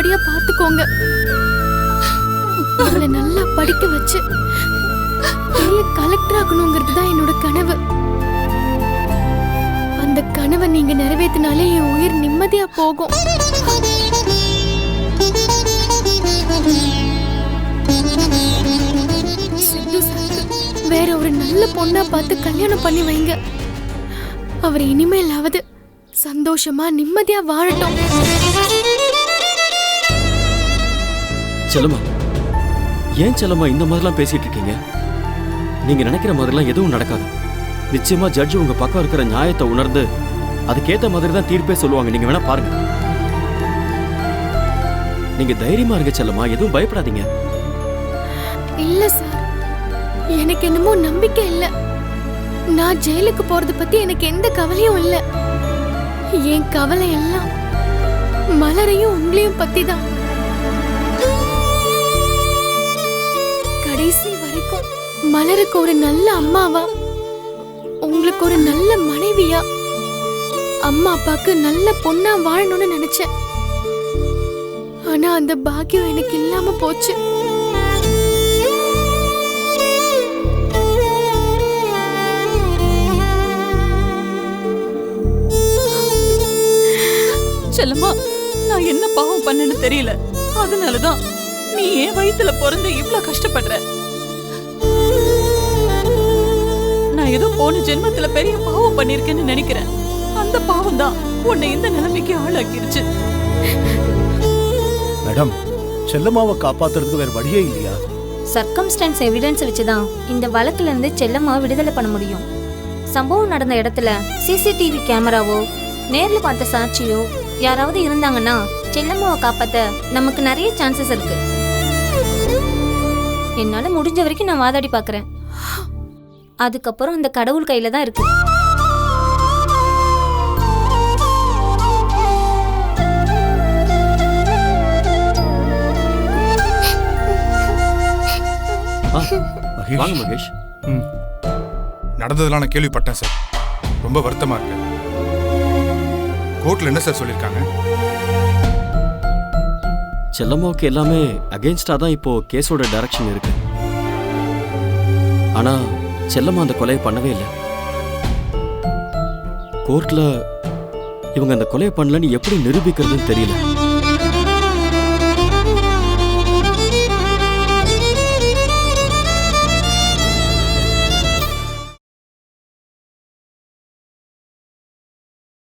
நல்லபடியா பாத்துக்கோங்க. அவளை நல்லா படிக்க வச்சு பெரிய கலெக்டர் ஆகணுங்கிறது தான் என்னோட கனவு. அந்த கனவை நீங்க நிறைவேற்றினாலே என் உயிர் நிம்மதியா போகும். சித்து சார் வேற ஒரு நல்ல பொண்ணா பார்த்து கல்யாணம் பண்ணி வைங்க. அவர் இனிமேலாவது சந்தோஷமா நிம்மதியா வாழட்டும். செல்லம்மா, ஏன் செல்லம்மா இந்த மாதிரிலாம் பேசிட்டு இருக்கீங்க? நீங்க நினைக்கிற மாதிரிலாம் எதுவும் நடக்காது. நிச்சயமா ஜட்ஜ் உங்க பக்கம் இருக்கிற நியாயத்தை உணர்ந்து அதுக்கேத்த மாதிரி தான் தீர்ப்பே சொல்லுவாங்க. நீங்க வேணா பாருங்க. நீங்க தைரியமா இருங்க செல்லம்மா, எதுவும் பயப்படாதீங்க. இல்ல சார், எனக்கு என்னமோ நம்பிக்கை இல்ல. நான் ஜெயிலுக்கு போறது பத்தி எனக்கு எந்த கவலையும் இல்ல. என் கவலை எல்லாம் மலரையும் உங்களையும் பத்தி தான். கடைசி வரைக்கும் மலருக்கு ஒரு நல்ல அம்மாவா, உங்களுக்கு ஒரு நல்ல மனைவியா, அம்மா அப்பாக்கு நல்ல பொண்ணா வாழணும்னு நினைச்சேன். ஆனா அந்த பாக்கியம் எனக்கு இல்லாம போச்சு. செல்லம்மா, நான் என்ன பாவம் பண்ணேன்னு தெரியல. அதனாலதான் நீ ஏன் வயித்துல பிறந்து இவ்வளவு கஷ்டப்படுற. நான் ஏதோ போன ஜென்மத்துல பெரிய பாவம் பண்ணிருக்கேன்னு நினைக்கிறேன். அந்த பாவம் தான் உன்னை இந்த நிலைமைக்கு ஆளாக்கிருச்சு. மேடம், செல்லம்மாவை காப்பாத்துறதுக்கு வேற வழியே இல்லையா? சர்க்கம்ஸ்டன்ஸ் எவிடன்ஸ் வச்சுதான் இந்த வழக்குல இருந்து செல்லம்மாவை விடுதலை பண்ண முடியும். சம்பவம் நடந்த இடத்துல சிசிடிவி கேமராவோ நேர்ல பார்த்த சாட்சியோ யாராவது இருந்தாங்கன்னா செல்லம்மாவை காப்பாத்த நமக்கு நிறைய சான்சஸ் இருக்கு. என்னால முடிஞ்ச வரைக்கும் நான் வாதாடி பாக்குறேன். அதுக்கப்புறம் அந்த கடவுள் கையில தான் இருக்கு. வாங்க மகேஷ். நடந்ததெல்லாம் நான் கேள்விப்பட்டேன் சார். ரொம்ப வருத்தமா இருக்கு. கோர்ட்ல என்ன சார் சொல்லிருக்காங்க? செல்லம்மாவுக்கு எல்லாமே அகெயின்ஸ்டா தான் இப்போ கேஸோட டைரக்ஷன் இருக்கு. ஆனா செல்லம்மா அந்த கொலையை பண்ணவே இல்லை. கோர்ட்ல இவங்க அந்த கொலையை பண்ணலன்னு எப்படி நிரூபிக்கிறதுன்னு தெரியல.